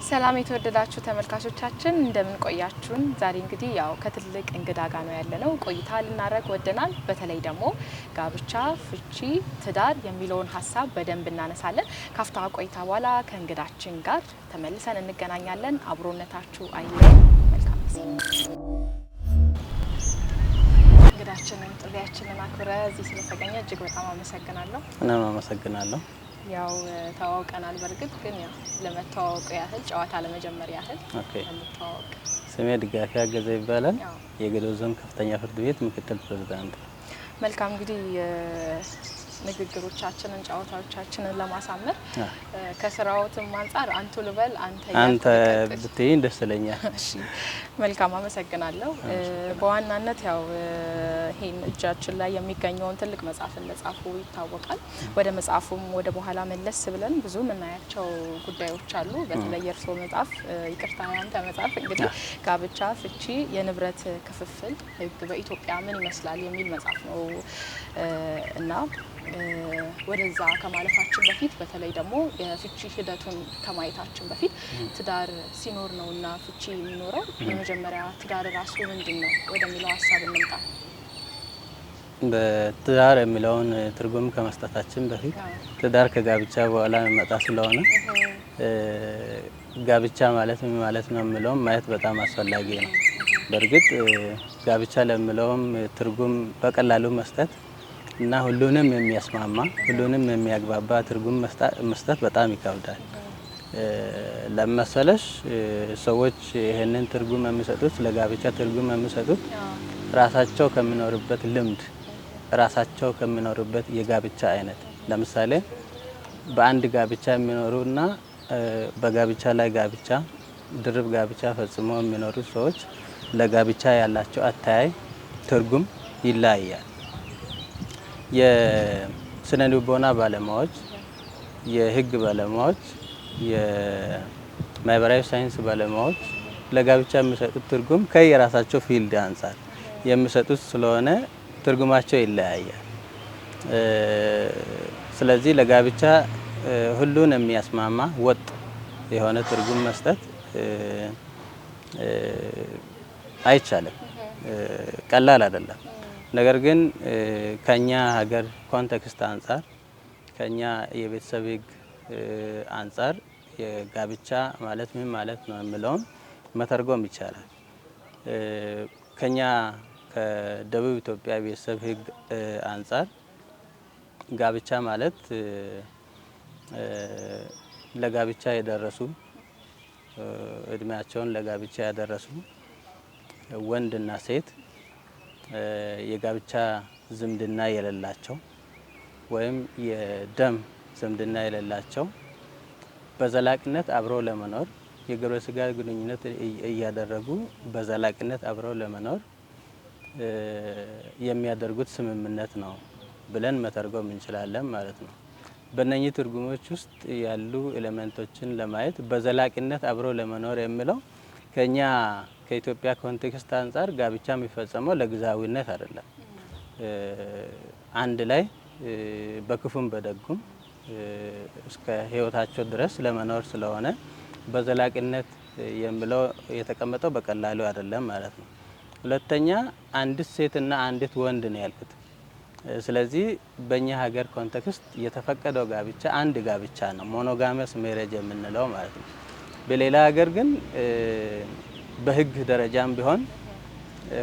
ሰላም የተወደዳችሁ ተመልካቾቻችን እንደምን ቆያችሁን? ዛሬ እንግዲህ ያው ከትልቅ እንግዳ ጋር ነው ያለነው ቆይታ ልናደርግ ወደናል። በተለይ ደግሞ ጋብቻ፣ ፍቺ፣ ትዳር የሚለውን ሀሳብ በደንብ እናነሳለን። ካፍታ ቆይታ በኋላ ከእንግዳችን ጋር ተመልሰን እንገናኛለን። አብሮነታችሁ አይለየን። መልካም ጊዜ። እንግዳችንን ጥሪያችንን አክብረ እዚህ ስለተገኘ እጅግ በጣም አመሰግናለሁ። እኔም አመሰግናለሁ። ያው ተዋውቀናል በርግጥ ግን ያው ለመተዋወቅ ያህል ጨዋታ ለመጀመር ያህል እንተዋወቅ። ስሜ ድጋፊ አገዘ ይባላል። የገዶ ዞን ከፍተኛ ፍርድ ቤት ምክትል ፕሬዝዳንት። መልካም እንግዲህ ንግግሮቻችንን ጨዋታዎቻችንን ለማሳመር ከስራውትም አንፃር አንቱ ልበል አንተ ብትይኝ ደስ ይለኛል። እሺ መልካም አመሰግናለሁ። በዋናነት ያው ይሄን እጃችን ላይ የሚገኘውን ትልቅ መጽሐፍ እንደጻፉ ይታወቃል። ወደ መጽሐፉም ወደ በኋላ መለስ ብለን ብዙ የምናያቸው ጉዳዮች አሉ። በተለይ የእርሶ መጽሐፍ ይቅርታ ያንተ መጽሐፍ እንግዲህ ጋብቻ፣ ፍቺ፣ የንብረት ክፍፍል ህግ በኢትዮጵያ ምን ይመስላል የሚል መጽሐፍ ነው እና ወደዛ ከማለፋችን በፊት በተለይ ደግሞ የፍቺ ሂደቱን ከማየታችን በፊት ትዳር ሲኖር ነውና ፍቺ የሚኖረው በመጀመሪያ ትዳር ራሱ ምንድነው ወደሚለው ሀሳብ እንምጣ። በትዳር የሚለውን ትርጉም ከመስጠታችን በፊት ትዳር ከጋብቻ በኋላ የሚመጣ ስለሆነ ጋብቻ ማለት ምን ማለት ነው የሚለውን ማየት በጣም አስፈላጊ ነው። በእርግጥ ጋብቻ ለሚለውም ትርጉም በቀላሉ መስጠት እና ሁሉንም የሚያስማማ ሁሉንም የሚያግባባ ትርጉም መስጠት በጣም ይከብዳል። ለመሰለሽ ሰዎች ይሄንን ትርጉም የሚሰጡት ለጋብቻ ትርጉም የሚሰጡት ራሳቸው ከሚኖርበት ልምድ ራሳቸው ከሚኖርበት የጋብቻ አይነት ለምሳሌ በአንድ ጋብቻ የሚኖሩና በጋብቻ ላይ ጋብቻ ድርብ ጋብቻ ፈጽመው የሚኖሩ ሰዎች ለጋብቻ ያላቸው አተያይ ትርጉም ይለያያል። የስነ ልቦና ባለሙያዎች፣ የህግ ባለሙያዎች፣ የማህበራዊ ሳይንስ ባለሙያዎች ለጋብቻ የሚሰጡት ትርጉም ከየራሳቸው ፊልድ አንፃር የሚሰጡት ስለሆነ ትርጉማቸው ይለያያል። ስለዚህ ለጋብቻ ሁሉን የሚያስማማ ወጥ የሆነ ትርጉም መስጠት አይቻልም፣ ቀላል አይደለም። ነገር ግን ከኛ ሀገር ኮንቴክስት አንፃር ከኛ የቤተሰብ ህግ አንፃር የጋብቻ ማለት ምን ማለት ነው የሚለውን መተርጎም ይቻላል። ከኛ ከደቡብ ኢትዮጵያ ቤተሰብ ህግ አንፃር ጋብቻ ማለት ለጋብቻ የደረሱ እድሜያቸውን ለጋብቻ ያደረሱ ወንድና ሴት የጋብቻ ዝምድና የሌላቸው ወይም የደም ዝምድና የሌላቸው በዘላቂነት አብረው ለመኖር የግብረ ስጋ ግንኙነት እያደረጉ በዘላቂነት አብረው ለመኖር የሚያደርጉት ስምምነት ነው ብለን መተርጎም እንችላለን ማለት ነው። በእነኚህ ትርጉሞች ውስጥ ያሉ ኤሌመንቶችን ለማየት በዘላቂነት አብረው ለመኖር የሚለው ከኛ ከኢትዮጵያ ኮንቴክስት አንፃር ጋብቻ የሚፈጸመው ለጊዜያዊነት አይደለም። አንድ ላይ በክፉም በደጉም እስከ ህይወታቸው ድረስ ለመኖር ስለሆነ በዘላቂነት የሚለው የተቀመጠው በቀላሉ አይደለም ማለት ነው። ሁለተኛ አንዲት ሴትና አንዲት ወንድ ነው ያልኩት። ስለዚህ በእኛ ሀገር ኮንቴክስት የተፈቀደው ጋብቻ አንድ ጋብቻ ነው፣ ሞኖጋመስ ሜሬጅ የምንለው ማለት ነው። በሌላ ሀገር ግን በህግ ደረጃም ቢሆን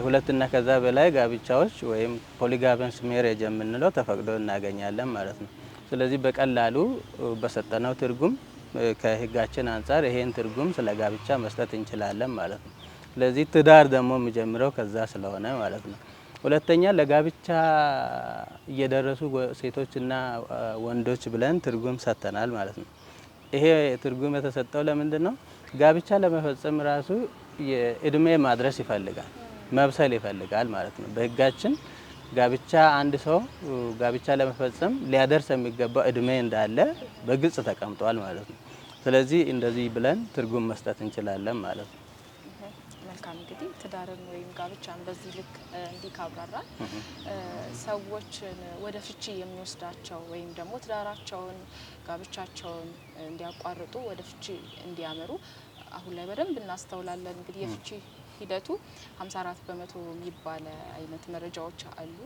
ሁለትና ከዛ በላይ ጋብቻዎች ወይም ፖሊጋመስ ሜሬጅ የምንለው ተፈቅዶ እናገኛለን ማለት ነው። ስለዚህ በቀላሉ በሰጠነው ትርጉም ከህጋችን አንፃር ይሄን ትርጉም ስለ ጋብቻ መስጠት እንችላለን ማለት ነው። ስለዚህ ትዳር ደግሞ የሚጀምረው ከዛ ስለሆነ ማለት ነው። ሁለተኛ ለጋብቻ እየደረሱ ሴቶችና ወንዶች ብለን ትርጉም ሰጥተናል ማለት ነው። ይሄ ትርጉም የተሰጠው ለምንድን ነው? ጋብቻ ለመፈጸም ራሱ የእድሜ ማድረስ ይፈልጋል፣ መብሰል ይፈልጋል ማለት ነው። በህጋችን ጋብቻ አንድ ሰው ጋብቻ ለመፈጸም ሊያደርስ የሚገባው እድሜ እንዳለ በግልጽ ተቀምጧል ማለት ነው። ስለዚህ እንደዚህ ብለን ትርጉም መስጠት እንችላለን ማለት ነው። መልካም እንግዲህ ትዳርን ወይም ጋብቻን በዚህ ልክ እንዲህ ካብራራን ሰዎችን ወደ ፍቺ የሚወስዳቸው ወይም ደግሞ ትዳራቸውን ጋብቻቸውን እንዲያቋርጡ ወደ ፍቺ እንዲያመሩ አሁን ላይ በደንብ እናስተውላለን። እንግዲህ የፍቺ ሂደቱ 54 በመቶ የሚባል አይነት መረጃዎች አሉ።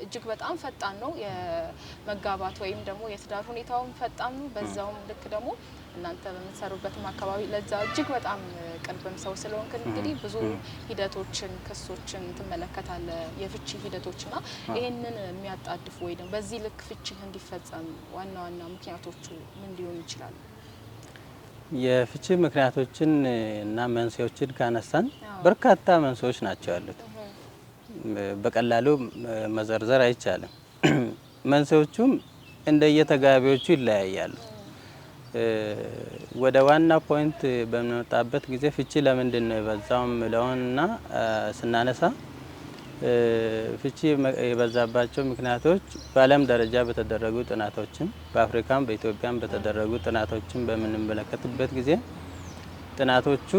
እጅግ በጣም ፈጣን ነው የመጋባት ወይም ደግሞ የትዳር ሁኔታውን ፈጣን ነው። በዛውም ልክ ደግሞ እናንተ በምትሰሩበትም አካባቢ ለዛ እጅግ በጣም ቅርብም ሰው ስለሆንክ እንግዲህ ብዙ ሂደቶችን ክሶችን ትመለከታለ የፍቺ ሂደቶችና ይሄንን የሚያጣድፉ ወይ ደግሞ በዚህ ልክ ፍቺ እንዲፈጸም ዋና ዋና ምክንያቶቹ ምን ሊሆኑ ይችላሉ? የፍቺ ምክንያቶችን እና መንስኤዎችን ካነሳን በርካታ መንስኤዎች ናቸው ያሉት። በቀላሉ መዘርዘር አይቻልም። መንስኤዎቹም እንደየተጋቢዎቹ ይለያያሉ። ወደ ዋና ፖይንት በምንመጣበት ጊዜ ፍቺ ለምንድን ነው የበዛው የሚለውንና ስናነሳ ፍቺ የበዛባቸው ምክንያቶች በዓለም ደረጃ በተደረጉ ጥናቶችም በአፍሪካም በኢትዮጵያም በተደረጉ ጥናቶችም በምንመለከትበት ጊዜ ጥናቶቹ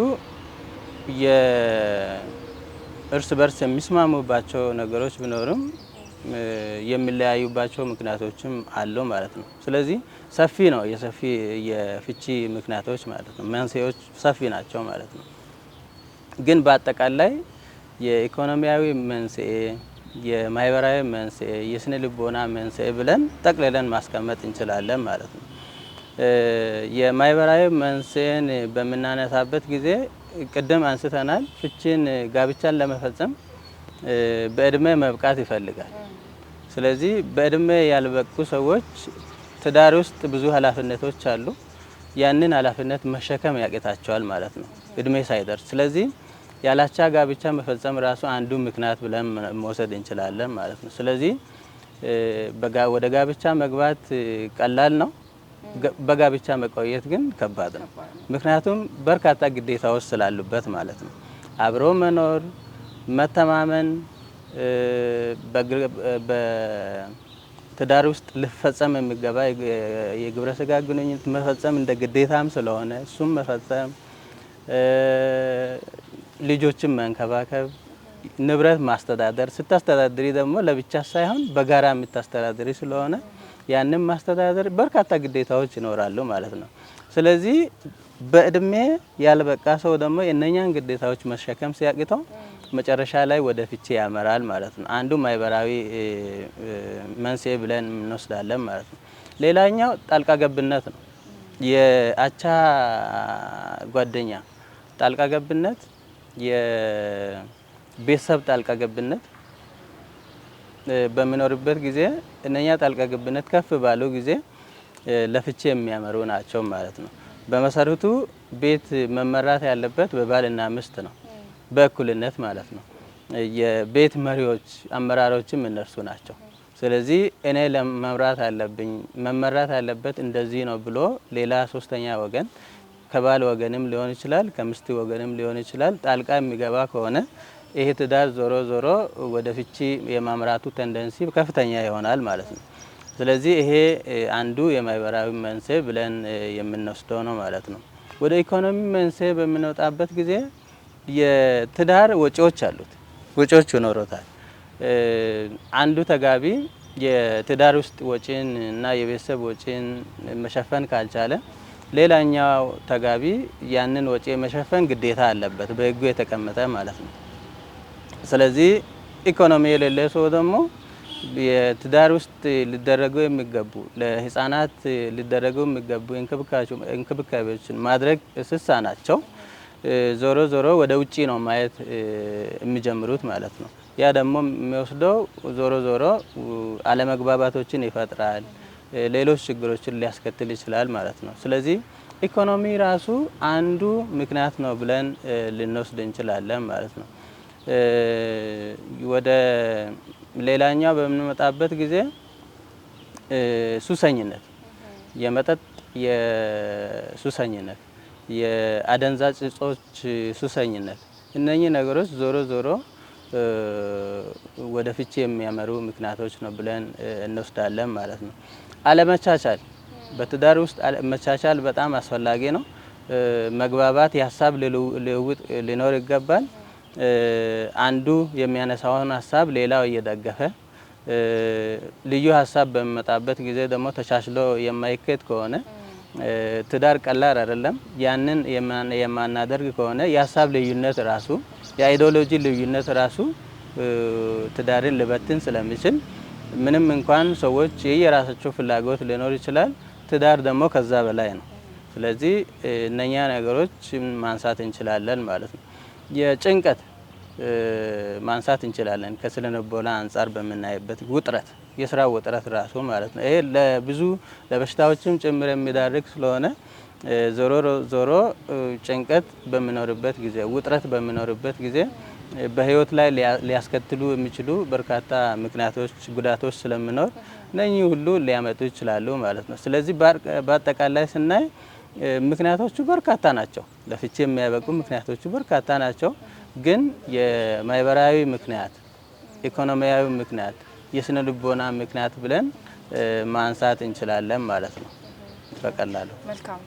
የእርስ በርስ የሚስማሙባቸው ነገሮች ቢኖርም የሚለያዩባቸው ምክንያቶችም አሉ ማለት ነው። ስለዚህ ሰፊ ነው የፍቺ ምክንያቶች ማለት ነው። መንስኤዎች ሰፊ ናቸው ማለት ነው። ግን በአጠቃላይ የኢኮኖሚያዊ መንስኤ፣ የማህበራዊ መንስኤ፣ የስነ ልቦና መንስኤ ብለን ጠቅልለን ማስቀመጥ እንችላለን ማለት ነው። የማህበራዊ መንስኤን በምናነሳበት ጊዜ ቅድም አንስተናል። ፍቺን ጋብቻን ለመፈጸም በእድሜ መብቃት ይፈልጋል። ስለዚህ በእድሜ ያልበቁ ሰዎች ትዳር ውስጥ ብዙ ኃላፊነቶች አሉ። ያንን ኃላፊነት መሸከም ያቅታቸዋል ማለት ነው እድሜ ሳይደርስ። ስለዚህ ያላቻ ጋብቻ መፈጸም ራሱ አንዱ ምክንያት ብለን መውሰድ እንችላለን ማለት ነው። ስለዚህ ወደ ጋብቻ መግባት ቀላል ነው፣ በጋብቻ መቆየት ግን ከባድ ነው። ምክንያቱም በርካታ ግዴታዎች ስላሉበት ማለት ነው። አብሮ መኖር፣ መተማመን፣ በትዳር ውስጥ ሊፈጸም የሚገባ የግብረ ስጋ ግንኙነት መፈጸም እንደ ግዴታም ስለሆነ እሱም መፈጸም፣ ልጆችን መንከባከብ፣ ንብረት ማስተዳደር። ስታስተዳድሪ ደግሞ ለብቻ ሳይሆን በጋራ የምታስተዳድሪ ስለሆነ ያንን ማስተዳደር በርካታ ግዴታዎች ይኖራሉ ማለት ነው። ስለዚህ በእድሜ ያልበቃ ሰው ደግሞ የእነኛን ግዴታዎች መሸከም ሲያቅተው መጨረሻ ላይ ወደ ፍቺ ያመራል ማለት ነው። አንዱ ማህበራዊ መንስኤ ብለን እንወስዳለን ማለት ነው። ሌላኛው ጣልቃ ገብነት ነው። የአቻ ጓደኛ ጣልቃ ገብነት፣ የቤተሰብ ጣልቃ ገብነት በሚኖርበት ጊዜ እነኛ ጣልቃ ገብነት ከፍ ባሉ ጊዜ ለፍቺ የሚያመሩ ናቸው ማለት ነው። በመሰረቱ ቤት መመራት ያለበት በባልና ሚስት ነው፣ በእኩልነት ማለት ነው። የቤት መሪዎች አመራሮችም እነርሱ ናቸው። ስለዚህ እኔ ለመምራት አለብኝ መመራት ያለበት እንደዚህ ነው ብሎ ሌላ ሶስተኛ ወገን ከባል ወገንም ሊሆን ይችላል፣ ከሚስት ወገንም ሊሆን ይችላል ጣልቃ የሚገባ ከሆነ ይሄ ትዳር ዞሮ ዞሮ ወደ ፍቺ የማምራቱ ቴንደንሲ ከፍተኛ ይሆናል ማለት ነው። ስለዚህ ይሄ አንዱ የማህበራዊ መንስኤ ብለን የምንወስደው ነው ማለት ነው። ወደ ኢኮኖሚ መንስኤ በምንወጣበት ጊዜ የትዳር ወጪዎች አሉት፣ ወጪዎች ይኖሩታል። አንዱ ተጋቢ የትዳር ውስጥ ወጪን እና የቤተሰብ ወጪን መሸፈን ካልቻለ ሌላኛው ተጋቢ ያንን ወጪ መሸፈን ግዴታ አለበት፣ በሕጉ የተቀመጠ ማለት ነው። ስለዚህ ኢኮኖሚ የሌለ ሰው ደግሞ የትዳር ውስጥ ሊደረጉ የሚገቡ ለህፃናት ሊደረጉ የሚገቡ እንክብካቤዎችን ማድረግ ስሳናቸው ዞሮ ዞሮ ወደ ውጪ ነው ማየት የሚጀምሩት ማለት ነው። ያ ደግሞ የሚወስደው ዞሮ ዞሮ አለመግባባቶችን ይፈጥራል፣ ሌሎች ችግሮችን ሊያስከትል ይችላል ማለት ነው። ስለዚህ ኢኮኖሚ ራሱ አንዱ ምክንያት ነው ብለን ልንወስድ እንችላለን ማለት ነው። ወደ ሌላኛው በምንመጣበት ጊዜ ሱሰኝነት፣ የመጠጥ የሱሰኝነት፣ የአደንዛዥ እጾች ሱሰኝነት፣ እነኚህ ነገሮች ዞሮ ዞሮ ወደ ፍቺ የሚያመሩ ምክንያቶች ነው ብለን እንወስዳለን ማለት ነው። አለመቻቻል፣ በትዳር ውስጥ መቻቻል በጣም አስፈላጊ ነው። መግባባት፣ የሀሳብ ልውውጥ ሊኖር ይገባል። አንዱ የሚያነሳውን ሀሳብ ሌላው እየደገፈ ልዩ ሀሳብ በሚመጣበት ጊዜ ደግሞ ተቻችሎ የማይከድ ከሆነ ትዳር ቀላል አይደለም። ያንን የማናደርግ ከሆነ የሀሳብ ልዩነት ራሱ የአይዲዮሎጂ ልዩነት ራሱ ትዳርን ሊበትን ስለሚችል ምንም እንኳን ሰዎች የየራሳቸው ፍላጎት ሊኖር ይችላል፣ ትዳር ደግሞ ከዛ በላይ ነው። ስለዚህ እነኛ ነገሮች ማንሳት እንችላለን ማለት ነው። የጭንቀት ማንሳት እንችላለን። ከስነ ልቦና አንጻር በምናይበት ውጥረት፣ የስራ ውጥረት ራሱ ማለት ነው። ይሄ ለብዙ ለበሽታዎችም ጭምር የሚዳርግ ስለሆነ ዞሮ ጭንቀት በሚኖርበት ጊዜ፣ ውጥረት በሚኖርበት ጊዜ በህይወት ላይ ሊያስከትሉ የሚችሉ በርካታ ምክንያቶች፣ ጉዳቶች ስለሚኖር እነኚህ ሁሉ ሊያመጡ ይችላሉ ማለት ነው። ስለዚህ በአጠቃላይ ስናይ ምክንያቶቹ በርካታ ናቸው። ለፍቺ የሚያበቁ ምክንያቶቹ በርካታ ናቸው። ግን የማህበራዊ ምክንያት፣ ኢኮኖሚያዊ ምክንያት፣ የስነ ልቦና ምክንያት ብለን ማንሳት እንችላለን ማለት ነው በቀላሉ። መልካም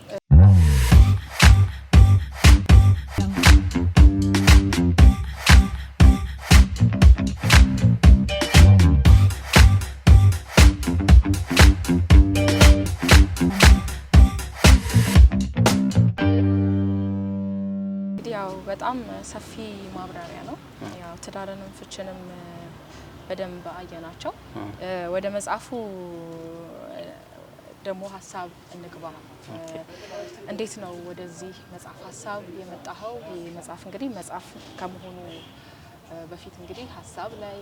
በጣም ሰፊ ማብራሪያ ነው። ያው ትዳርንም ፍችንም በደንብ አየናቸው። ወደ መጽሐፉ ደግሞ ሀሳብ እንግባ። እንዴት ነው ወደዚህ መጽሐፍ ሀሳብ የመጣኸው? ይህ መጽሐፍ እንግዲህ መጽሐፍ ከመሆኑ በፊት እንግዲህ ሀሳብ ላይ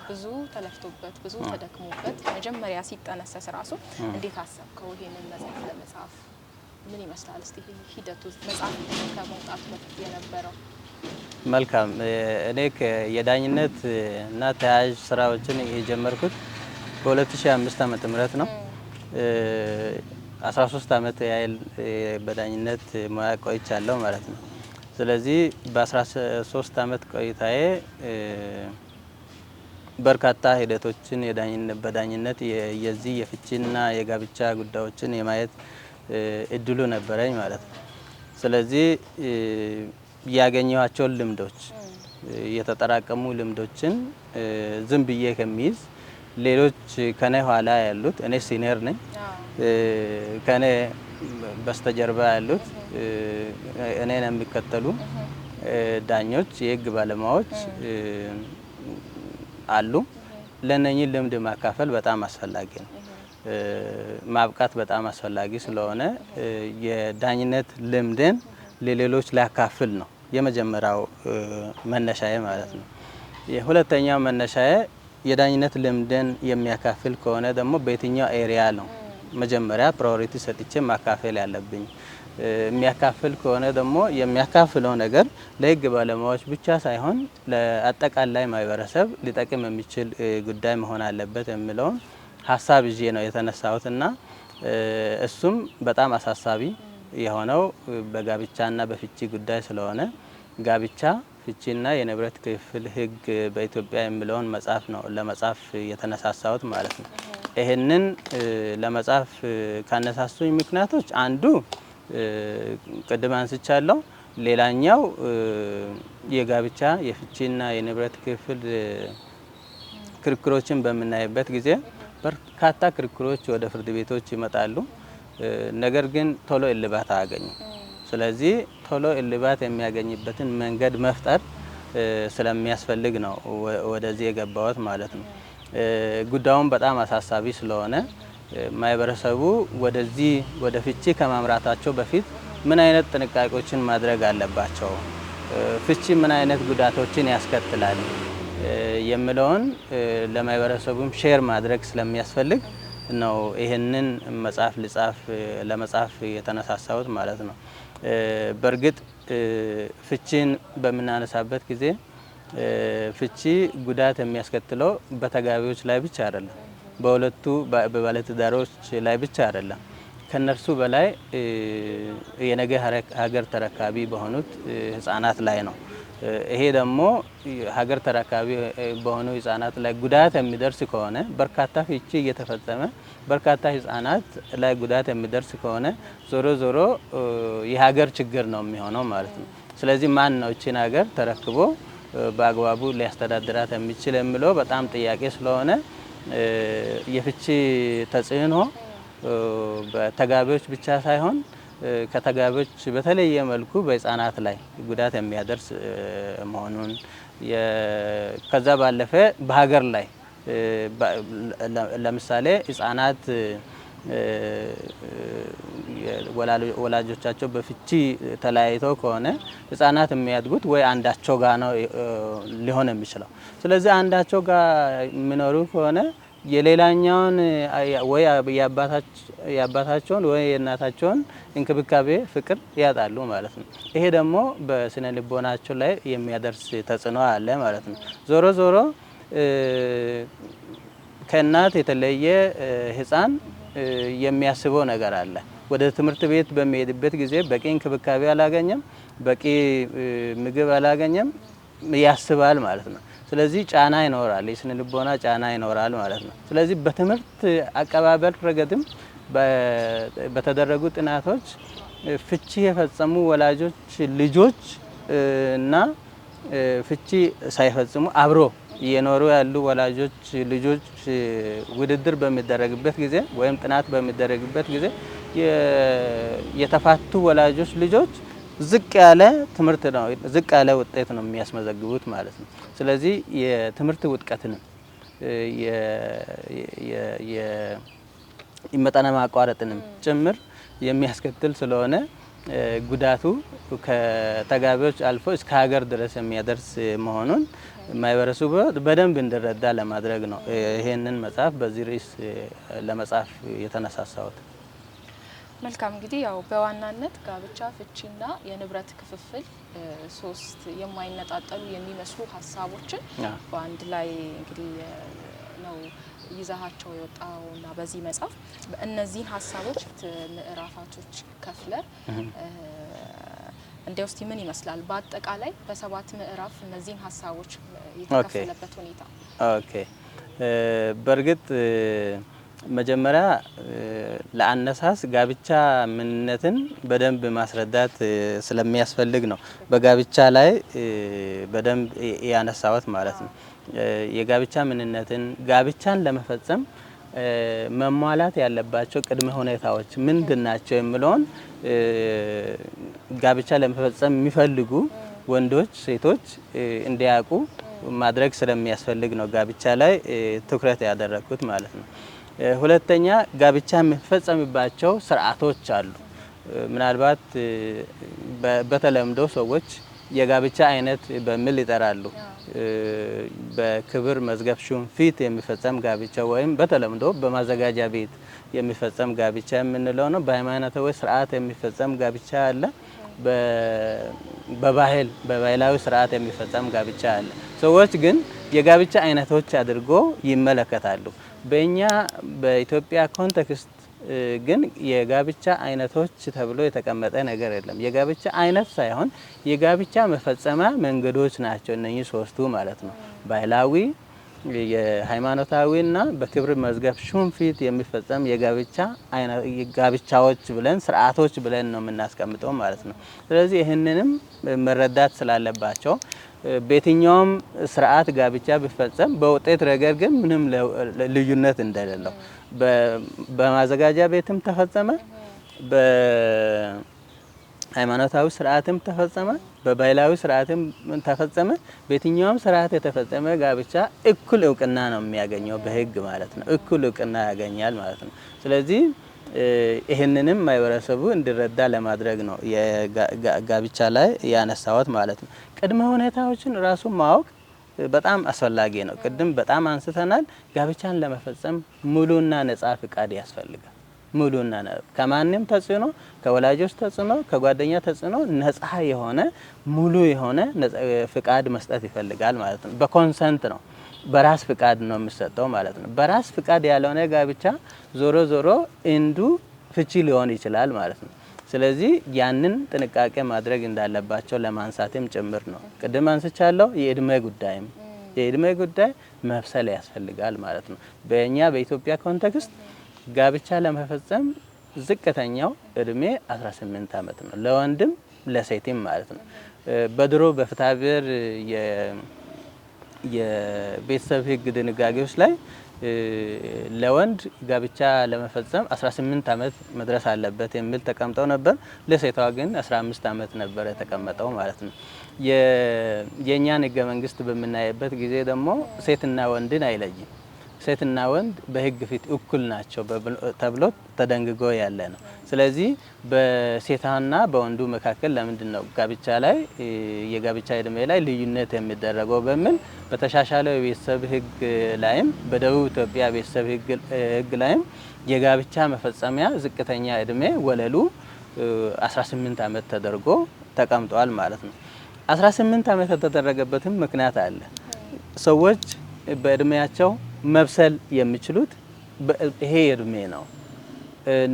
ብዙ ተለፍቶበት ብዙ ተደክሞበት መጀመሪያ ሲጠነሰስ ራሱ እንዴት አሰብከው ይሄንን መጽሐፍ ለመጻፍ? ምን ይመስላል እስቲ ሂደቱ መጽሐፍ ከመውጣቱ በፊት የነበረው? መልካም። እኔ የዳኝነት እና ተያያዥ ስራዎችን የጀመርኩት በ2005 ዓመተ ምህረት ነው። 13 ዓመት ያህል በዳኝነት ሙያ ቆይቻለሁ ማለት ነው። ስለዚህ በ13 ዓመት ቆይታዬ በርካታ ሂደቶችን በዳኝነት የዚህ የፍቺና የጋብቻ ጉዳዮችን የማየት እድሉ ነበረኝ ማለት ነው። ስለዚህ ያገኘኋቸውን ልምዶች የተጠራቀሙ ልምዶችን ዝም ብዬ ከሚይዝ ሌሎች ከኔ ኋላ ያሉት እኔ ሲኒየር ነኝ፣ ከኔ በስተጀርባ ያሉት እኔን የሚከተሉ ዳኞች፣ የህግ ባለሙያዎች አሉ። ለነኚህ ልምድ ማካፈል በጣም አስፈላጊ ነው። ማብቃት በጣም አስፈላጊ ስለሆነ የዳኝነት ልምድን ለሌሎች ላካፍል ነው የመጀመሪያው መነሻዬ ማለት ነው። የሁለተኛው መነሻዬ የዳኝነት ልምድን የሚያካፍል ከሆነ ደግሞ በየትኛው ኤሪያ ነው መጀመሪያ ፕራዮሪቲ ሰጥቼ ማካፈል ያለብኝ? የሚያካፍል ከሆነ ደግሞ የሚያካፍለው ነገር ለህግ ባለሙያዎች ብቻ ሳይሆን ለአጠቃላይ ማህበረሰብ ሊጠቅም የሚችል ጉዳይ መሆን አለበት የሚለውን ሀሳብ ይዤ ነው የተነሳሁትና እሱም በጣም አሳሳቢ የሆነው በጋብቻና በፍቺ ጉዳይ ስለሆነ ጋብቻ፣ ፍቺና የንብረት ክፍል ህግ በኢትዮጵያ የሚለውን መጽሐፍ ነው ለመጻፍ የተነሳሳሁት ማለት ነው። ይሄንን ለመጻፍ ካነሳሱኝ ምክንያቶች አንዱ ቅድም አንስቻለሁ። ሌላኛው የጋብቻ የፍቺና የንብረት ክፍል ክርክሮችን በምናይበት ጊዜ በርካታ ክርክሮች ወደ ፍርድ ቤቶች ይመጣሉ። ነገር ግን ቶሎ እልባት አያገኙም። ስለዚህ ቶሎ እልባት የሚያገኝበትን መንገድ መፍጠር ስለሚያስፈልግ ነው ወደዚህ የገባሁት ማለት ነው። ጉዳዩም በጣም አሳሳቢ ስለሆነ ማህበረሰቡ ወደዚህ ወደ ፍቺ ከማምራታቸው በፊት ምን አይነት ጥንቃቄዎችን ማድረግ አለባቸው፣ ፍቺ ምን አይነት ጉዳቶችን ያስከትላል የሚለውን ለማህበረሰቡም ሼር ማድረግ ስለሚያስፈልግ ነው ይሄንን መጽሐፍ ለመጻፍ የተነሳሳሁት ማለት ነው። በእርግጥ ፍቺን በምናነሳበት ጊዜ ፍቺ ጉዳት የሚያስከትለው በተጋቢዎች ላይ ብቻ አይደለም፣ በሁለቱ በባለትዳሮች ላይ ብቻ አይደለም፣ ከነርሱ በላይ የነገ ሀገር ተረካቢ በሆኑት ህጻናት ላይ ነው። ይሄ ደግሞ ሀገር ተረካቢ በሆኑ ህጻናት ላይ ጉዳት የሚደርስ ከሆነ በርካታ ፍቺ እየተፈጸመ በርካታ ህጻናት ላይ ጉዳት የሚደርስ ከሆነ ዞሮ የሀገር ችግር ነው የሚሆነው ማለት ነው። ስለዚህ ማን ነው እቺን ሀገር ተረክቦ በአግባቡ ሊያስተዳድራት የሚችል የሚለው በጣም ጥያቄ ስለሆነ የፍቺ ተጽዕኖ በተጋቢዎች ብቻ ሳይሆን ከተጋቢዎች በተለየ መልኩ በህፃናት ላይ ጉዳት የሚያደርስ መሆኑን ከዛ ባለፈ በሀገር ላይ ለምሳሌ ህፃናት ወላጆቻቸው በፍቺ ተለያይተው ከሆነ ህፃናት የሚያድጉት ወይ አንዳቸው ጋር ነው ሊሆን የሚችለው። ስለዚህ አንዳቸው ጋር የሚኖሩ ከሆነ የሌላኛውን ወይ የአባታቸውን ወይ የእናታቸውን እንክብካቤ ፍቅር ያጣሉ ማለት ነው። ይሄ ደግሞ በስነ ልቦናቸው ላይ የሚያደርስ ተጽዕኖ አለ ማለት ነው። ዞሮ ዞሮ ከእናት የተለየ ህፃን የሚያስበው ነገር አለ። ወደ ትምህርት ቤት በሚሄድበት ጊዜ በቂ እንክብካቤ አላገኘም፣ በቂ ምግብ አላገኘም፣ ያስባል ማለት ነው። ስለዚህ ጫና ይኖራል፣ የስነ ልቦና ጫና ይኖራል ማለት ነው። ስለዚህ በትምህርት አቀባበል ረገድም በተደረጉ ጥናቶች ፍቺ የፈጸሙ ወላጆች ልጆች እና ፍቺ ሳይፈጽሙ አብሮ እየኖሩ ያሉ ወላጆች ልጆች ውድድር በሚደረግበት ጊዜ ወይም ጥናት በሚደረግበት ጊዜ የተፋቱ ወላጆች ልጆች ዝቅ ያለ ትምህርት ነው፣ ዝቅ ያለ ውጤት ነው የሚያስመዘግቡት ማለት ነው። ስለዚህ የትምህርት ውድቀትንም የመጠነ ማቋረጥንም ጭምር የሚያስከትል ስለሆነ ጉዳቱ ከተጋቢዎች አልፎ እስከ ሀገር ድረስ የሚያደርስ መሆኑን ማህበረሰቡ በደንብ እንዲረዳ ለማድረግ ነው ይሄንን መጽሐፍ በዚህ ርዕስ ለመጻፍ የተነሳሳሁት። መልካም እንግዲህ ያው በዋናነት ጋብቻ፣ ፍቺና የንብረት ክፍፍል ሶስት የማይነጣጠሉ የሚመስሉ ሀሳቦችን በአንድ ላይ እንግዲህ ነው ይዛሃቸው የወጣውና በዚህ መጽሐፍ እነዚህን ሀሳቦች ምዕራፋቶች ከፍለ እንደ ውስጥ ምን ይመስላል በአጠቃላይ በሰባት ምዕራፍ እነዚህን ሀሳቦች የተከፈለበት ሁኔታ? ኦኬ በርግጥ መጀመሪያ ለአነሳስ ጋብቻ ምንነትን በደንብ ማስረዳት ስለሚያስፈልግ ነው በጋብቻ ላይ በደንብ ያነሳሁት ማለት ነው። የጋብቻ ምንነትን ጋብቻን ለመፈጸም መሟላት ያለባቸው ቅድመ ሁኔታዎች ምንድናቸው የሚለውን ጋብቻ ለመፈጸም የሚፈልጉ ወንዶች፣ ሴቶች እንዲያውቁ ማድረግ ስለሚያስፈልግ ነው ጋብቻ ላይ ትኩረት ያደረኩት ማለት ነው። ሁለተኛ ጋብቻ የሚፈጸምባቸው ስርዓቶች አሉ። ምናልባት በተለምዶ ሰዎች የጋብቻ አይነት በሚል ይጠራሉ። በክብር መዝገብ ሹም ፊት የሚፈጸም ጋብቻ ወይም በተለምዶ በማዘጋጃ ቤት የሚፈጸም ጋብቻ የምንለው ነው። በሃይማኖታዊ ስርዓት የሚፈጸም ጋብቻ አለ። በባህላዊ ስርዓት የሚፈጸም ጋብቻ አለ። ሰዎች ግን የጋብቻ አይነቶች አድርጎ ይመለከታሉ። በእኛ በኢትዮጵያ ኮንቴክስት ግን የጋብቻ አይነቶች ተብሎ የተቀመጠ ነገር የለም። የጋብቻ አይነት ሳይሆን የጋብቻ መፈጸሚያ መንገዶች ናቸው እነኚህ ሶስቱ ማለት ነው። ባህላዊ፣ የሃይማኖታዊና በክብር መዝገብ ሹም ፊት የሚፈጸም ጋብቻዎች ብለን ስርዓቶች ብለን ነው የምናስቀምጠው ማለት ነው። ስለዚህ ይህንንም መረዳት ስላለባቸው በየትኛውም ስርዓት ጋብቻ ቢፈጸም በውጤት ረገድ ግን ምንም ልዩነት እንደሌለው በማዘጋጃ ቤትም ተፈጸመ፣ በሃይማኖታዊ ስርዓትም ተፈጸመ፣ በባህላዊ ስርዓትም ተፈጸመ፣ በየትኛውም ስርዓት የተፈጸመ ጋብቻ እኩል እውቅና ነው የሚያገኘው በህግ ማለት ነው። እኩል እውቅና ያገኛል ማለት ነው። ስለዚህ ይህንንም ማህበረሰቡ እንዲረዳ ለማድረግ ነው የጋብቻ ላይ ያነሳሁት ማለት ነው። ቅድመ ሁኔታዎችን ራሱ ማወቅ በጣም አስፈላጊ ነው። ቅድም በጣም አንስተናል። ጋብቻን ለመፈጸም ሙሉና ነጻ ፍቃድ ያስፈልጋል። ሙሉና ከማንም ተጽዕኖ፣ ከወላጆች ተጽዕኖ፣ ከጓደኛ ተጽዕኖ ነጻ የሆነ ሙሉ የሆነ ፍቃድ መስጠት ይፈልጋል ማለት ነው። በኮንሰንት ነው፣ በራስ ፍቃድ ነው የሚሰጠው ማለት ነው። በራስ ፍቃድ ያልሆነ ጋብቻ ዞሮ ዞሮ እንዱ ፍቺ ሊሆን ይችላል ማለት ነው። ስለዚህ ያንን ጥንቃቄ ማድረግ እንዳለባቸው ለማንሳትም ጭምር ነው። ቅድም አንስቻለሁ። የእድሜ ጉዳይ መብሰል ያስፈልጋል ማለት ነው። በእኛ በኢትዮጵያ ኮንቴክስት ጋብቻ ለመፈጸም ዝቅተኛው እድሜ 18 ዓመት ነው፣ ለወንድም ለሴትም ማለት ነው። በድሮ በፍትሐ ብሔር የቤተሰብ ህግ ድንጋጌዎች ላይ ለወንድ ጋብቻ ለመፈጸም 18 ዓመት መድረስ አለበት የሚል ተቀምጠው ነበር። ለሴቷ ግን 15 ዓመት ነበር የተቀመጠው ማለት ነው። የኛን ህገ መንግስት በምናይበት ጊዜ ደግሞ ሴትና ወንድን አይለይም። ሴትና ወንድ በህግ ፊት እኩል ናቸው ተብሎ ተደንግጎ ያለ ነው። ስለዚህ በሴቷና በወንዱ መካከል ለምንድን ነው ጋብቻ ላይ የጋብቻ እድሜ ላይ ልዩነት የሚደረገው በሚል በተሻሻለው የቤተሰብ ህግ ላይም በደቡብ ኢትዮጵያ ቤተሰብ ህግ ላይም የጋብቻ መፈጸሚያ ዝቅተኛ እድሜ ወለሉ 18 ዓመት ተደርጎ ተቀምጧል ማለት ነው። 18 ዓመት የተደረገበትም ምክንያት አለ። ሰዎች በእድሜያቸው መብሰል የሚችሉት ይሄ እድሜ ነው።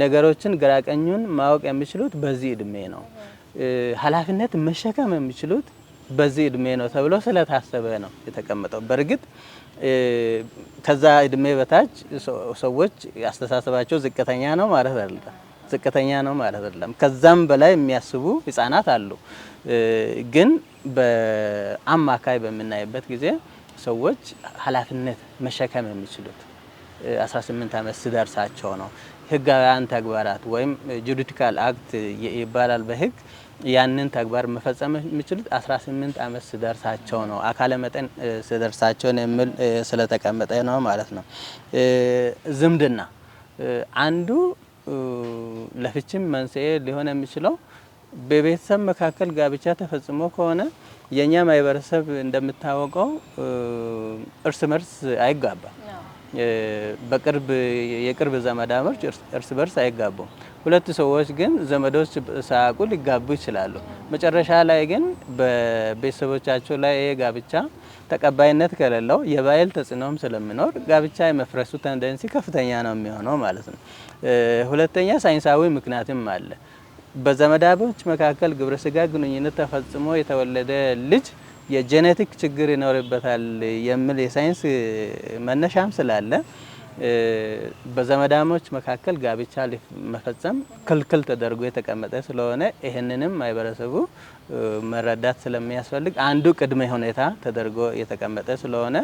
ነገሮችን ግራቀኙን ማወቅ የሚችሉት በዚህ እድሜ ነው። ኃላፊነት መሸከም የሚችሉት በዚህ እድሜ ነው ተብሎ ስለታሰበ ነው የተቀመጠው። በእርግጥ ከዛ እድሜ በታች ሰዎች አስተሳሰባቸው ዝቅተኛ ነው ማለት አይደለም። ዝቅተኛ ነው ማለት አይደለም። ከዛም በላይ የሚያስቡ ህፃናት አሉ። ግን በአማካይ በምናይበት ጊዜ ሰዎች ኃላፊነት መሸከም የሚችሉት 18 ዓመት ሲደርሳቸው ነው። ህጋዊያን ተግባራት ወይም ጁሪዲካል አክት ይባላል በህግ ያንን ተግባር መፈጸም የሚችሉት 18 ዓመት ሲደርሳቸው ነው። አካለ መጠን ሲደርሳቸው ነው የሚል ስለተቀመጠ ነው ማለት ነው። ዝምድና አንዱ ለፍቺም መንስኤ ሊሆን የሚችለው በቤተሰብ መካከል ጋብቻ ተፈጽሞ ከሆነ የኛ ማህበረሰብ እንደምታወቀው እርስ በርስ አይጋባም። የቅርብ ዘመዳሞች እርስ በርስ አይጋቡም። ሁለት ሰዎች ግን ዘመዶች ሳያውቁ ሊጋቡ ይችላሉ። መጨረሻ ላይ ግን በቤተሰቦቻቸው ላይ ይሄ ጋብቻ ተቀባይነት ከሌለው የባህል ተጽዕኖም ስለሚኖር ጋብቻ የመፍረሱ ቴንደንሲ ከፍተኛ ነው የሚሆነው ማለት ነው። ሁለተኛ ሳይንሳዊ ምክንያትም አለ። በዘመዳሞች መካከል ግብረ ስጋ ግንኙነት ተፈጽሞ የተወለደ ልጅ የጄኔቲክ ችግር ይኖርበታል የሚል የሳይንስ መነሻም ስላለ በዘመዳሞች መካከል ጋብቻ መፈጸም ክልክል ተደርጎ የተቀመጠ ስለሆነ ይህንንም ማህበረሰቡ መረዳት ስለሚያስፈልግ አንዱ ቅድመ ሁኔታ ተደርጎ የተቀመጠ ስለሆነ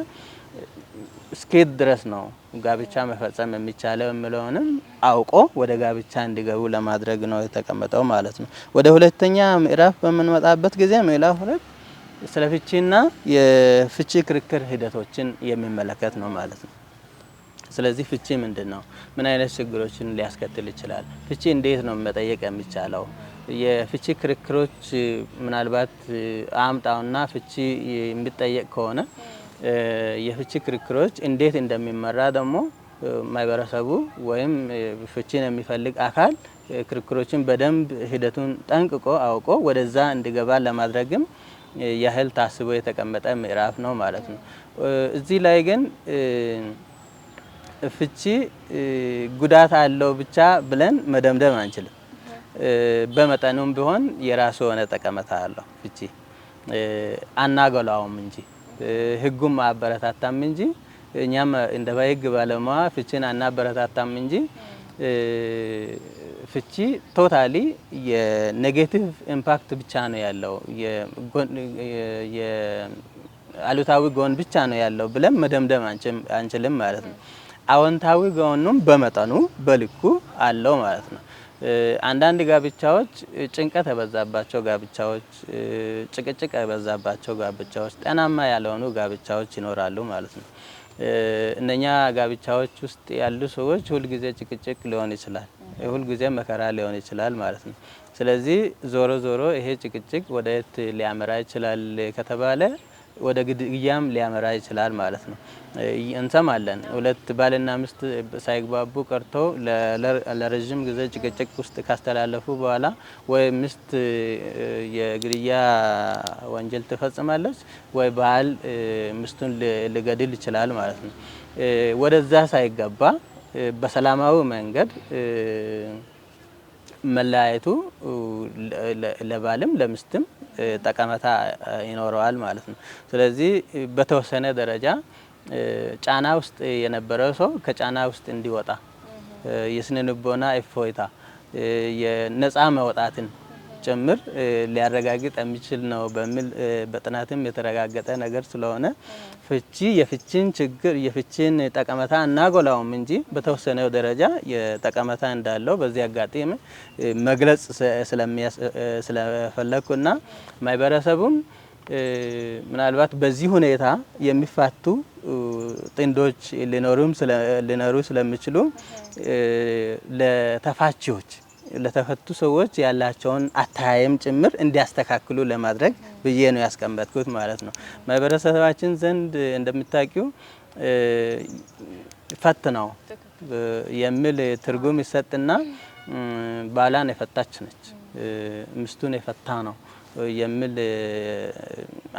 እስከት ድረስ ነው ጋብቻ መፈጸም የሚቻለው የሚለውንም አውቆ ወደ ጋብቻ እንዲገቡ ለማድረግ ነው የተቀመጠው ማለት ነው። ወደ ሁለተኛ ምዕራፍ በምንመጣበት ጊዜ ምዕራፍ 2 ስለ ፍቺና የፍቺ ክርክር ሂደቶችን የሚመለከት ነው ማለት ነው። ስለዚህ ፍቺ ምንድነው? ምን አይነት ችግሮችን ሊያስከትል ይችላል? ፍቺ እንዴት ነው መጠየቅ የሚቻለው? የፍቺ ክርክሮች ምናልባት አምጣውና ፍቺ የሚጠየቅ ከሆነ የፍቺ ክርክሮች እንዴት እንደሚመራ ደግሞ ማህበረሰቡ ወይም ፍቺን የሚፈልግ አካል ክርክሮችን በደንብ ሂደቱን ጠንቅቆ አውቆ ወደዛ እንዲገባ ለማድረግም ያህል ታስቦ የተቀመጠ ምዕራፍ ነው ማለት ነው። እዚህ ላይ ግን ፍቺ ጉዳት አለው ብቻ ብለን መደምደም አንችልም። በመጠኑም ቢሆን የራሱ የሆነ ጠቀሜታ አለው። ፍቺ አናገላውም እንጂ ህጉም አበረታታም እንጂ እኛም እንደ በህግ ባለሙያ ፍቺን አናበረታታም እንጂ ፍቺ ቶታሊ የኔጌቲቭ ኢምፓክት ብቻ ነው ያለው፣ የአሉታዊ ጎን ብቻ ነው ያለው ብለን መደምደም አንችልም ማለት ነው። አዎንታዊ ጎኑም በመጠኑ በልኩ አለው ማለት ነው። አንዳንድ ጋብቻዎች ጭንቀት የበዛባቸው ጋብቻዎች፣ ጭቅጭቅ የበዛባቸው ጋብቻዎች፣ ጤናማ ያልሆኑ ጋብቻዎች ይኖራሉ ማለት ነው። እነኛ ጋብቻዎች ውስጥ ያሉ ሰዎች ሁልጊዜ ጭቅጭቅ ሊሆን ይችላል፣ ሁልጊዜ መከራ ሊሆን ይችላል ማለት ነው። ስለዚህ ዞሮ ዞሮ ይሄ ጭቅጭቅ ወደ የት ሊያመራ ይችላል ከተባለ ወደ ግድያም ሊያመራ ይችላል ማለት ነው። እንሰማለን ሁለት ባልና ሚስት ሳይግባቡ ቀርቶ ለረጅም ጊዜ ጭቅጭቅ ውስጥ ካስተላለፉ በኋላ ወይ ሚስት የግድያ ወንጀል ትፈጽማለች ወይ ባል ሚስቱን ሊገድል ይችላል ማለት ነው። ወደዛ ሳይገባ በሰላማዊ መንገድ መለያየቱ ለባልም ለሚስትም ጠቀሜታ ይኖረዋል ማለት ነው። ስለዚህ በተወሰነ ደረጃ ጫና ውስጥ የነበረው ሰው ከጫና ውስጥ እንዲወጣ የስነ ልቦና እፎይታ የነፃ መውጣትን ጭምር ሊያረጋግጥ የሚችል ነው በሚል በጥናትም የተረጋገጠ ነገር ስለሆነ ፍቺ የፍቺን ችግር የፍቺን ጠቀመታ እናጎላውም እንጂ በተወሰነው ደረጃ የጠቀመታ እንዳለው በዚህ አጋጣሚ መግለጽ ስለፈለኩና ማህበረሰቡም ምናልባት በዚህ ሁኔታ የሚፋቱ ጥንዶች ሊኖሩ ስለሚችሉ ለተፋቺዎች ለተፈቱ ሰዎች ያላቸውን አታያይም ጭምር እንዲያስተካክሉ ለማድረግ ብዬ ነው ያስቀመጥኩት ማለት ነው። ማህበረሰባችን ዘንድ እንደምታውቂው ፈት ነው የሚል ትርጉም ይሰጥና ባላን የፈታች ነች ሚስቱን የፈታ ነው የሚል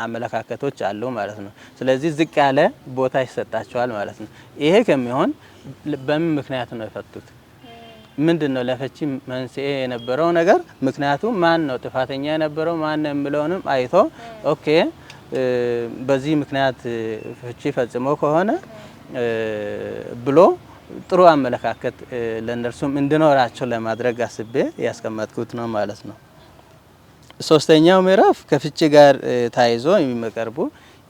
አመለካከቶች አሉ ማለት ነው። ስለዚህ ዝቅ ያለ ቦታ ይሰጣቸዋል ማለት ነው። ይሄ ከሚሆን በምን ምክንያት ነው የፈቱት? ምንድነው ለፍቺ መንስኤ የነበረው ነገር? ምክንያቱ ማን ነው ጥፋተኛ የነበረው ማን ነው የሚለውንም አይቶ ኦኬ በዚህ ምክንያት ፍቺ ፈጽሞ ከሆነ ብሎ ጥሩ አመለካከት ለነርሱም እንዲኖራቸው ለማድረግ አስቤ ያስቀመጥኩት ነው ማለት ነው። ሶስተኛው ምዕራፍ ከፍቺ ጋር ታይዞ የሚቀርቡ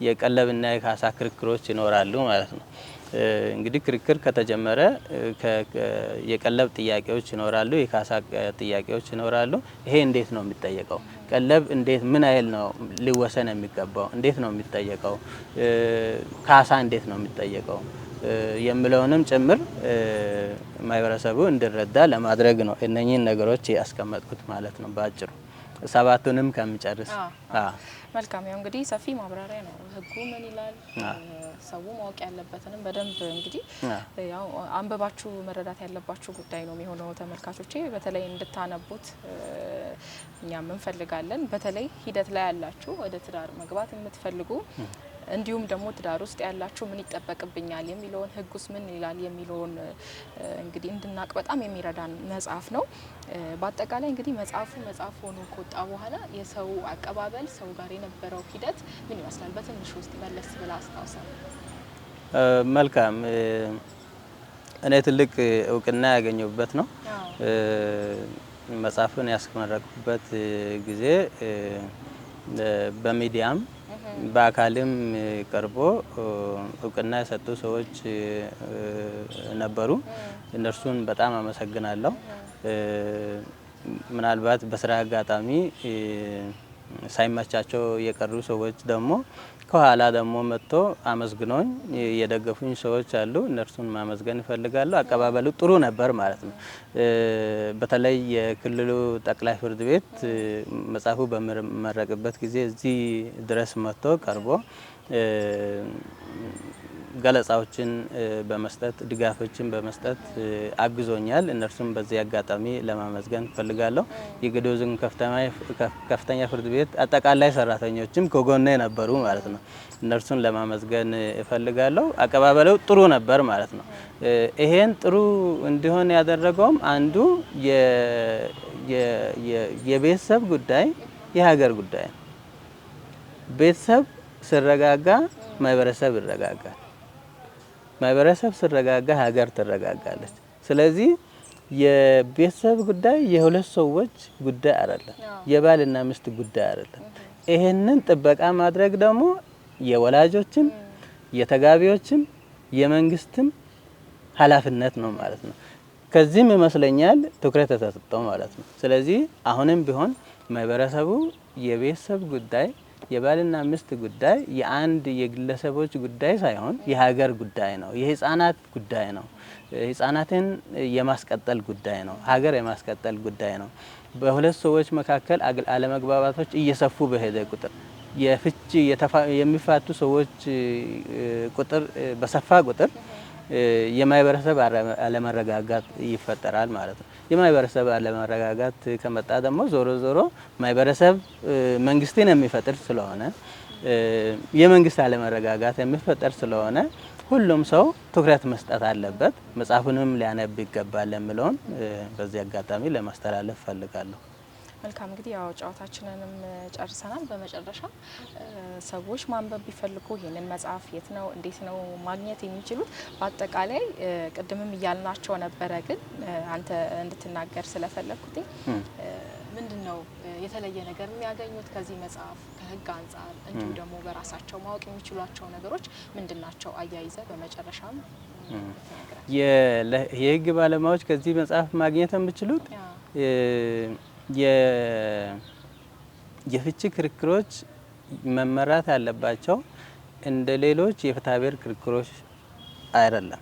የቀለብና የካሳ ክርክሮች ይኖራሉ ማለት ነው። እንግዲህ ክርክር ከተጀመረ የቀለብ ጥያቄዎች ይኖራሉ፣ የካሳ ጥያቄዎች ይኖራሉ። ይሄ እንዴት ነው የሚጠየቀው? ቀለብ እንዴት ምን አይል ነው ሊወሰን የሚገባው? እንዴት ነው የሚጠየቀው? ካሳ እንዴት ነው የሚጠየቀው? የሚለውንም ጭምር ማህበረሰቡ እንዲረዳ ለማድረግ ነው እነኚህን ነገሮች ያስቀመጥኩት ማለት ነው ባጭሩ ሰባቱንም ከመጨረስ። መልካም ያው እንግዲህ ሰፊ ማብራሪያ ነው። ህጉ ምን ይላል? ሰው ማወቅ ያለበትንም በደንብ እንግዲህ ያው አንበባችሁ መረዳት ያለባችሁ ጉዳይ ነው የሚሆነው። ተመልካቾቼ በተለይ እንድታነቡት እኛም እንፈልጋለን። በተለይ ሂደት ላይ ያላችሁ ወደ ትዳር መግባት የምትፈልጉ እንዲሁም ደግሞ ትዳር ውስጥ ያላችሁ ምን ይጠበቅብኛል የሚለውን ህጉስ ምን ይላል የሚለውን እንግዲህ እንድናቅ በጣም የሚረዳን መጽሐፍ ነው። በአጠቃላይ እንግዲህ መጽሐፍ ሆኖ ከወጣ በኋላ የሰው አቀባበል ሰው ጋር የነበረው ሂደት ምን ይመስላል? በትንሹ ውስጥ መለስ ብላ አስታውሳል። መልካም እኔ ትልቅ እውቅና ያገኘሁበት ነው። መጽሐፉን ያስመረቅኩበት ጊዜ በሚዲያም በአካልም ቀርቦ እውቅና የሰጡ ሰዎች ነበሩ። እነርሱን በጣም አመሰግናለሁ። ምናልባት በስራ አጋጣሚ ሳይመቻቸው የቀሩ ሰዎች ደግሞ ከኋላ ደግሞ መጥቶ አመስግኖኝ የደገፉኝ ሰዎች አሉ። እነርሱን ማመስገን እፈልጋለሁ። አቀባበሉ ጥሩ ነበር ማለት ነው። በተለይ የክልሉ ጠቅላይ ፍርድ ቤት መጽሐፉ በመረቅበት ጊዜ እዚህ ድረስ መጥቶ ቀርቦ ገለጻዎችን በመስጠት ድጋፎችን በመስጠት አግዞኛል። እነርሱም በዚህ አጋጣሚ ለማመስገን እፈልጋለሁ። የጌዴኦ ዞን ከፍተኛ ፍርድ ቤት አጠቃላይ ሰራተኞችም ከጎኔ ነበሩ ማለት ነው። እነርሱን ለማመስገን እፈልጋለሁ። አቀባበለው ጥሩ ነበር ማለት ነው። ይሄን ጥሩ እንዲሆን ያደረገውም አንዱ የቤተሰብ ጉዳይ የሀገር ጉዳይ ነው። ቤተሰብ ሲረጋጋ ማህበረሰብ ይረጋጋል። ማህበረሰብ ሲረጋጋ ሀገር ትረጋጋለች። ስለዚህ የቤተሰብ ጉዳይ የሁለት ሰዎች ጉዳይ አይደለም፣ የባልና ሚስት ጉዳይ አይደለም። ይሄንን ጥበቃ ማድረግ ደግሞ የወላጆችም የተጋቢዎችም የመንግስትም ኃላፊነት ነው ማለት ነው። ከዚህም ይመስለኛል ትኩረት ተሰጥቶ ማለት ነው። ስለዚህ አሁንም ቢሆን ማህበረሰቡ የቤተሰብ ጉዳይ የባልና ሚስት ጉዳይ የአንድ የግለሰቦች ጉዳይ ሳይሆን የሀገር ጉዳይ ነው። የህፃናት ጉዳይ ነው። ህፃናትን የማስቀጠል ጉዳይ ነው። ሀገር የማስቀጠል ጉዳይ ነው። በሁለት ሰዎች መካከል አለመግባባቶች እየሰፉ በሄደ ቁጥር የፍቺ የሚፋቱ ሰዎች ቁጥር በሰፋ ቁጥር የማህበረሰብ አለመረጋጋት ይፈጠራል ማለት ነው። የማህበረሰብ አለመረጋጋት ከመጣ ደግሞ ዞሮ ዞሮ ማህበረሰብ መንግስትን የሚፈጥር ስለሆነ የመንግስት አለመረጋጋት የሚፈጠር ስለሆነ ሁሉም ሰው ትኩረት መስጠት አለበት። መጽሐፉንም ሊያነብ ይገባል የሚለውን በዚህ አጋጣሚ ለማስተላለፍ ፈልጋለሁ። መልካም እንግዲህ ያው ጨዋታችንንም ጨርሰናል። በመጨረሻ ሰዎች ማንበብ ቢፈልጉ ይህንን መጽሐፍ የት ነው እንዴት ነው ማግኘት የሚችሉት? በአጠቃላይ ቅድምም እያልናቸው ነበረ፣ ግን አንተ እንድትናገር ስለፈለኩት ምንድነው የተለየ ነገር የሚያገኙት ከዚህ መጽሐፍ ከህግ አንፃር እንዲሁ ደግሞ በራሳቸው ማወቅ የሚችሏቸው ነገሮች ምንድናቸው? አያይዘ በመጨረሻም የህግ ባለሙያዎች ከዚህ መጽሐፍ ማግኘት የሚችሉት የፍቺ ክርክሮች መመራት ያለባቸው እንደ ሌሎች የፍትሐብሔር ክርክሮች አይደለም።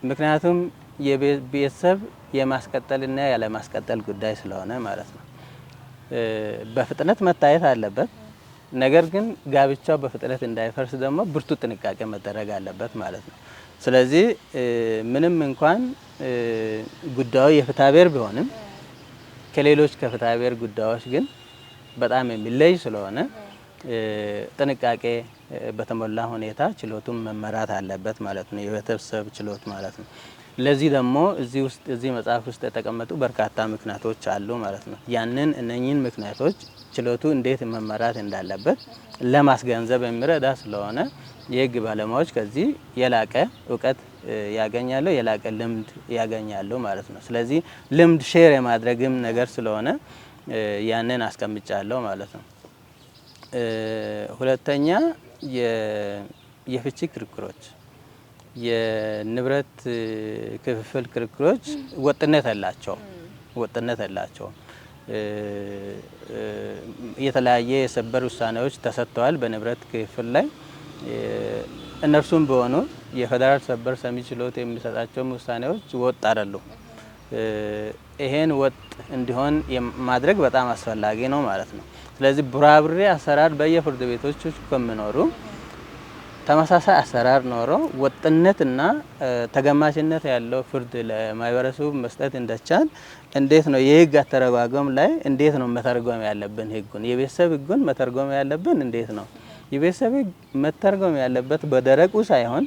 ምክንያቱም የቤተሰብ የማስቀጠልና ያለ ማስቀጠል ጉዳይ ስለሆነ ማለት ነው። በፍጥነት መታየት አለበት። ነገር ግን ጋብቻው በፍጥነት እንዳይፈርስ ደግሞ ብርቱ ጥንቃቄ መደረግ አለበት ማለት ነው። ስለዚህ ምንም እንኳን ጉዳዩ የፍትሐብሔር ቢሆንም ከሌሎች ከፍትሐብሔር ጉዳዮች ግን በጣም የሚለይ ስለሆነ ጥንቃቄ በተሞላ ሁኔታ ችሎቱን መመራት አለበት ማለት ነው። የቤተሰብ ችሎት ማለት ነው። ለዚህ ደግሞ እዚህ መጽሐፍ ውስጥ የተቀመጡ በርካታ ምክንያቶች አሉ ማለት ነው። ያንን እነኚህን ምክንያቶች ችሎቱ እንዴት መመራት እንዳለበት ለማስገንዘብ የሚረዳ ስለሆነ የህግ ባለሙያዎች ከዚህ የላቀ እውቀት ያገኛሉ፣ የላቀ ልምድ ያገኛሉ ማለት ነው። ስለዚህ ልምድ ሼር የማድረግም ነገር ስለሆነ ያንን አስቀምጫለሁ ማለት ነው። ሁለተኛ የፍቺ ክርክሮች፣ የንብረት ክፍፍል ክርክሮች ወጥነት የላቸውም። የተለያየ የሰበር ውሳኔዎች ተሰጥተዋል በንብረት ክፍፍል ላይ። እነርሱም ቢሆኑ የፌዴራል ሰበር ሰሚ ችሎት የሚሰጣቸው ውሳኔዎች ወጥ አይደሉም። ይሄን ወጥ እንዲሆን ማድረግ በጣም አስፈላጊ ነው ማለት ነው። ስለዚህ ቡራቡሬ አሰራር በየፍርድ ቤቶች ከሚኖሩ ተመሳሳይ አሰራር ኖሮ ወጥነትና ተገማችነት ያለው ፍርድ ለማህበረሰቡ መስጠት እንደቻል እንዴት ነው የህግ አተረጓጎም ላይ እንዴት ነው መተርጎም ያለብን? ህጉን የቤተሰብ ህጉን መተርጎም ያለብን እንዴት ነው? የቤተሰብ ህግ መተርጎም ያለበት በደረቁ ሳይሆን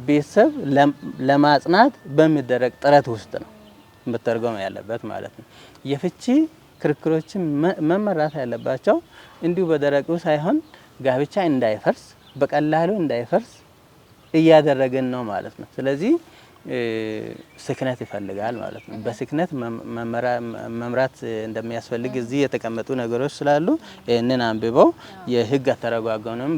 ቤተሰብ ለማጽናት በሚደረግ ጥረት ውስጥ ነው መተርጎም ያለበት ማለት ነው። የፍቺ ክርክሮችን መመራት ያለባቸው እንዲሁ በደረቁ ሳይሆን ጋብቻ እንዳይፈርስ በቀላሉ እንዳይፈርስ እያደረግን ነው ማለት ነው። ስለዚህ ስክነት ይፈልጋል ማለት ነው። በስክነት መምራት እንደሚያስፈልግ እዚህ የተቀመጡ ነገሮች ስላሉ ይህንን አንብበው የህግ አተረጓጎንም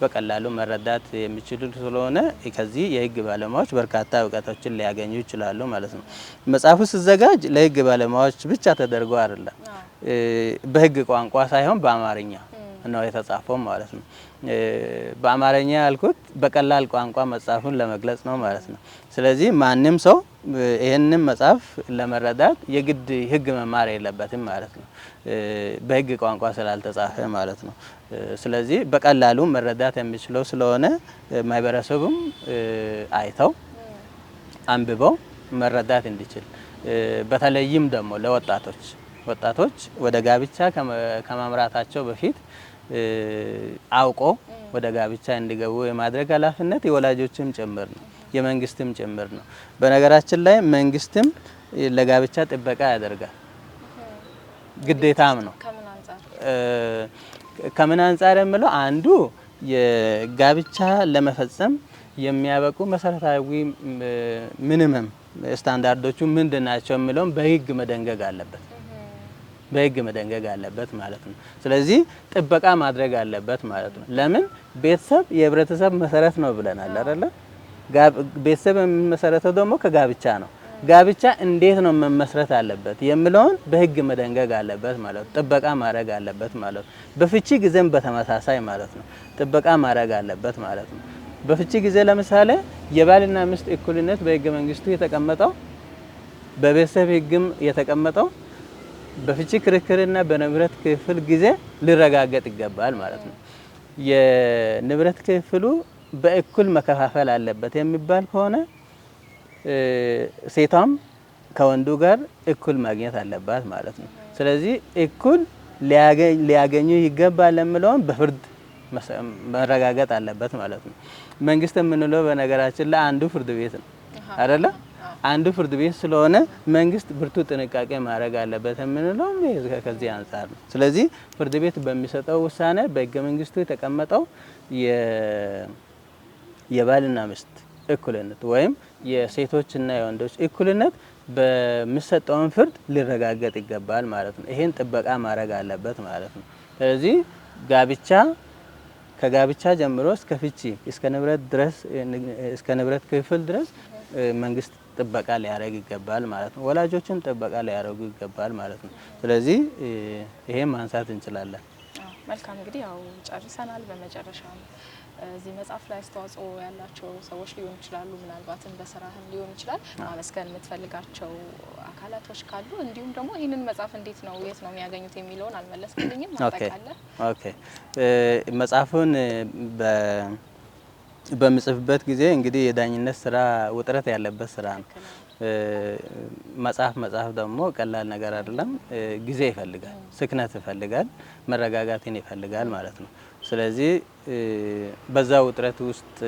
በቀላሉ መረዳት የሚችሉ ስለሆነ ከዚህ የህግ ባለሙያዎች በርካታ እውቀቶችን ሊያገኙ ይችላሉ ማለት ነው። መጽሐፉ ሲዘጋጅ ለህግ ባለሙያዎች ብቻ ተደርጎ አይደለም፣ በህግ ቋንቋ ሳይሆን በአማርኛ ነው የተጻፈው ማለት ነው። በአማርኛ ያልኩት በቀላል ቋንቋ መጽሐፉን ለመግለጽ ነው ማለት ነው። ስለዚህ ማንም ሰው ይህንን መጽሐፍ ለመረዳት የግድ ህግ መማር የለበትም ማለት ነው፣ በህግ ቋንቋ ስላልተጻፈ ማለት ነው። ስለዚህ በቀላሉ መረዳት የሚችለው ስለሆነ ማህበረሰቡም አይተው አንብበው መረዳት እንዲችል በተለይም ደግሞ ለወጣቶች ወደ ጋብቻ ከማምራታቸው በፊት አውቆ ወደ ጋብቻ እንዲገቡ የማድረግ ኃላፊነት የወላጆችም ጭምር ነው፣ የመንግስትም ጭምር ነው። በነገራችን ላይ መንግስትም ለጋብቻ ጥበቃ ያደርጋል፣ ግዴታም ነው። ከምን አንፃር የምለው አንዱ የጋብቻ ለመፈጸም የሚያበቁ መሰረታዊ ሚኒመም ስታንዳርዶቹ ምንድናቸው የሚለውን በህግ መደንገግ አለበት ማለት ነው። ስለዚህ ጥበቃ ማድረግ አለበት ማለት ነው። ለምን ቤተሰብ የህብረተሰብ መሰረት ነው ብለናል አይደለ? ቤተሰብ የሚመሰረተው ደግሞ ከጋብቻ ነው። ጋብቻ እንዴት ነው መመስረት አለበት የሚለውን በህግ መደንገግ አለበት ማለት ነው። ጥበቃ ማድረግ አለበት ማለት ነው። በፍቺ ጊዜም በተመሳሳይ ማለት ነው ጥበቃ ማድረግ አለበት ማለት ነው። በፍቺ ጊዜ ለምሳሌ የባልና ሚስት እኩልነት በህገ መንግስቱ የተቀመጠው በቤተሰብ ህግም የተቀመጠው በፍቺ ክርክርና በንብረት ክፍል ጊዜ ሊረጋገጥ ይገባል ማለት ነው። የንብረት ክፍሉ በእኩል መከፋፈል አለበት የሚባል ከሆነ ሴቷም ከወንዱ ጋር እኩል ማግኘት አለባት ማለት ነው። ስለዚህ እኩል ሊያገኙ ይገባል የሚለውን በፍርድ መረጋገጥ አለበት ማለት ነው። መንግስት የምንለው በነገራችን ላይ አንዱ ፍርድ ቤት ነው አይደለ? አንዱ ፍርድ ቤት ስለሆነ መንግስት ብርቱ ጥንቃቄ ማድረግ አለበት የምንለው ከዚህ አንፃር ነው። ስለዚህ ፍርድ ቤት በሚሰጠው ውሳኔ በህገ መንግስቱ የተቀመጠው የባልና ሚስት እኩልነት ወይም የሴቶችና የወንዶች እኩልነት በሚሰጠውን ፍርድ ሊረጋገጥ ይገባል ማለት ነው። ይሄን ጥበቃ ማድረግ አለበት ማለት ነው። ስለዚህ ጋብቻ ከጋብቻ ጀምሮ እስከ ፍቺ እስከ ንብረት ድረስ እስከ ንብረት ክፍል ድረስ መንግስት ጥበቃ ሊያደርግ ይገባል ማለት ነው። ወላጆችን ጥበቃ ሊያደርጉ ይገባል ማለት ነው። ስለዚህ ይሄን ማንሳት እንችላለን። መልካም እንግዲህ ያው ጨርሰናል። በመጨረሻ እዚህ መጽሐፍ ላይ አስተዋጽኦ ያላቸው ሰዎች ሊሆኑ ይችላሉ፣ ምናልባትም በስራህም ሊሆን ይችላል፣ ማመስገን የምትፈልጋቸው አካላቶች ካሉ እንዲሁም ደግሞ ይህንን መጽሐፍ እንዴት ነው የት ነው የሚያገኙት የሚለውን አልመለስክልኝም። አጠቃለህ። ኦኬ መጽሐፉን በምጽፍበት ጊዜ እንግዲህ የዳኝነት ስራ ውጥረት ያለበት ስራ ነው። መጽሐፍ ደግሞ ቀላል ነገር አይደለም። ጊዜ ይፈልጋል፣ ስክነት ይፈልጋል፣ መረጋጋትን ይፈልጋል ማለት ነው። ስለዚህ በዛ ውጥረት ውስጥ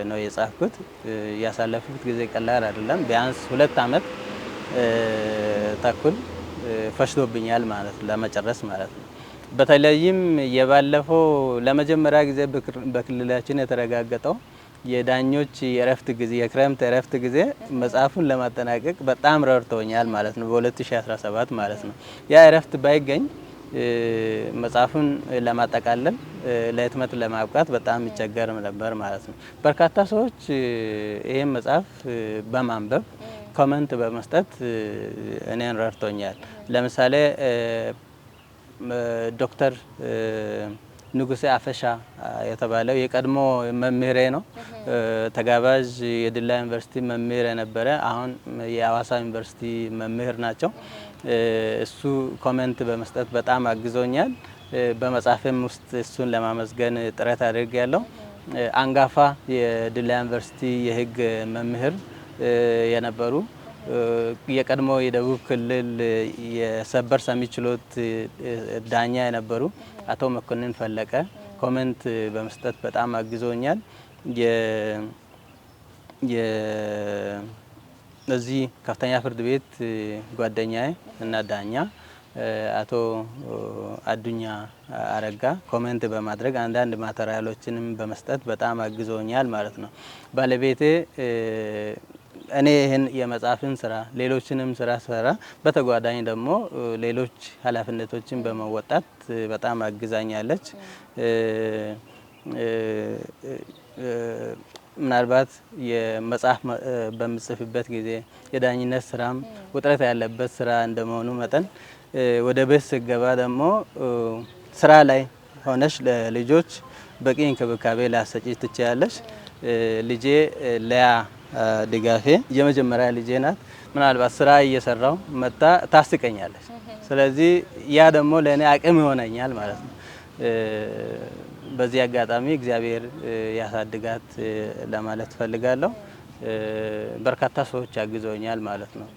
ነው የጻፍኩት። ያሳለፍኩት ጊዜ ቀላል አይደለም። ቢያንስ 2 አመት ተኩል ፈጅቶብኛል ማለት ለመጨረስ ማለት ነው። በተለይም የባለፈው ለመጀመሪያ ጊዜ በክልላችን የተረጋገጠው የዳኞች የእረፍት ጊዜ የክረምት እረፍት ጊዜ መጽሐፉን ለማጠናቀቅ በጣም ረድቶኛል ማለት ነው። በ2017 ማለት ነው። ያ እረፍት ባይገኝ መጽሐፉን ለማጠቃለል ለህትመት ለማብቃት በጣም ይቸገር ነበር ማለት ነው። በርካታ ሰዎች ይሄን መጽሐፍ በማንበብ ኮሜንት በመስጠት እኔን ረድቶኛል። ለምሳሌ ዶክተር ንጉሴ አፈሻ የተባለው የቀድሞ መምህሬ ነው። ተጋባዥ የዲላ ዩኒቨርሲቲ መምህር የነበረ አሁን የአዋሳ ዩኒቨርሲቲ መምህር ናቸው። እሱ ኮሜንት በመስጠት በጣም አግዞኛል። በመጽሐፍም ውስጥ እሱን ለማመስገን ጥረት አድርጌያለሁ። አንጋፋ የዲላ ዩኒቨርሲቲ የህግ መምህር የነበሩ የቀድሞ የደቡብ ክልል የሰበር ሰሚ ችሎት ዳኛ የነበሩ አቶ መኮንን ፈለቀ ኮሜንት በመስጠት በጣም አግዞኛል። እዚህ ከፍተኛ ፍርድ ቤት ጓደኛዬ እና ዳኛ አቶ አዱኛ አረጋ ኮሜንት በማድረግ አንዳንድ ማቴሪያሎችንም በመስጠት በጣም አግዞኛል ማለት ነው። ባለቤቴ እኔ ይህን የመጽሐፍን ስራ ሌሎችንም ስራ ሰራ በተጓዳኝ ደግሞ ሌሎች ኃላፊነቶችን በመወጣት በጣም አግዛኛለች። ምናልባት የመጽሐፍ በምጽፍበት ጊዜ የዳኝነት ስራም ውጥረት ያለበት ስራ እንደመሆኑ መጠን ወደ ቤት ስገባ ደግሞ ስራ ላይ ሆነሽ ለልጆች በቂ እንክብካቤ ላሰጪ ትችያለሽ። ልጄ ለያ ድጋፌ የመጀመሪያ ልጄ ናት። ምናልባት ስራ እየሰራው መጣ ታስቀኛለች። ስለዚህ ያ ደግሞ ለእኔ አቅም ይሆነኛል ማለት ነው። በዚህ አጋጣሚ እግዚአብሔር ያሳድጋት ለማለት ፈልጋለሁ። በርካታ ሰዎች ያግዘውኛል ማለት ነው።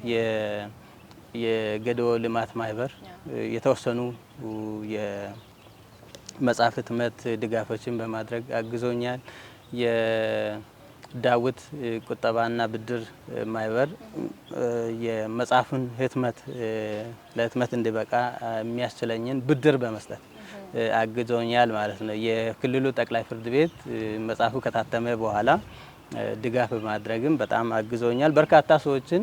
የገዶ ልማት ማህበር የተወሰኑ የመጽሐፍ ህትመት ድጋፎችን በማድረግ አግዞኛል። የዳዊት ቁጠባና ብድር ማህበር የመጽሐፍን ህትመት ለህትመት እንዲበቃ የሚያስችለኝን ብድር በመስጠት አግዞኛል ማለት ነው። የክልሉ ጠቅላይ ፍርድ ቤት መጽሐፉ ከታተመ በኋላ ድጋፍ በማድረግም በጣም አግዞኛል። በርካታ ሰዎችን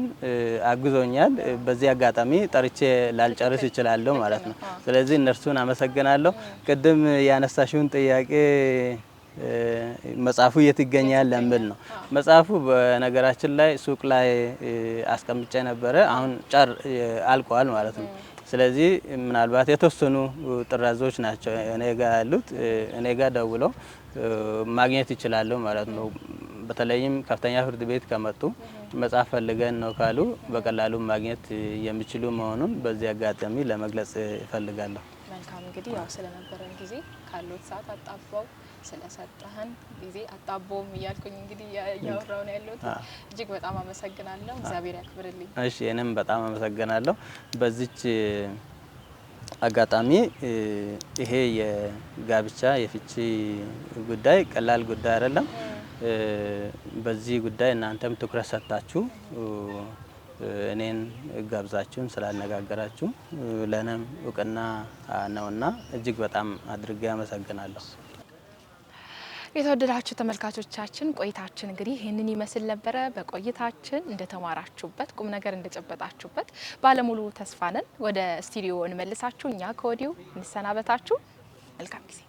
አግዞኛል። በዚህ አጋጣሚ ጠርቼ ላልጨርስ እችላለሁ ማለት ነው። ስለዚህ እነርሱን አመሰግናለሁ። ቅድም ያነሳሽውን ጥያቄ መጽሐፉ የት ይገኛል ለሚል ነው። መጽሐፉ በነገራችን ላይ ሱቅ ላይ አስቀምጬ ነበረ። አሁን አልቋል ማለት ነው። ስለዚህ ምናልባት የተወሰኑ ጥራዞች ናቸው እኔ ጋር ያሉት። እኔ ጋር ደውለው ማግኘት ይችላሉ ማለት ነው። በተለይም ከፍተኛ ፍርድ ቤት ከመጡ መጽሐፍ ፈልገን ነው ካሉ በቀላሉ ማግኘት የሚችሉ መሆኑን በዚህ አጋጣሚ ለመግለጽ እፈልጋለሁ። መልካም እንግዲህ ያው ስለነበረን ጊዜ ካሉት ሰዓት አጣባው ስለሰጠህን ጊዜ አጣቦም እያልኩኝ እንግዲህ ያወራው ነው ያለሁት። እጅግ በጣም አመሰግናለሁ። እግዚአብሔር ያክብርልኝ። እሺ እኔም በጣም አመሰግናለሁ። በዚች አጋጣሚ ይሄ የጋብቻ የፍቺ ጉዳይ ቀላል ጉዳይ አይደለም። በዚህ ጉዳይ እናንተም ትኩረት ሰጥታችሁ እኔን ጋብዛችሁን ስላነጋገራችሁ ለእኔም እውቅና ነውና እጅግ በጣም አድርጌ አመሰግናለሁ። የተወደዳችሁ ተመልካቾቻችን ቆይታችን እንግዲህ ይህንን ይመስል ነበረ። በቆይታችን እንደተማራችሁበት ቁም ነገር እንደጨበጣችሁበት ባለሙሉ ተስፋ ነን። ወደ ስቱዲዮ እንመልሳችሁ። እኛ ከወዲሁ እንሰናበታችሁ። መልካም ጊዜ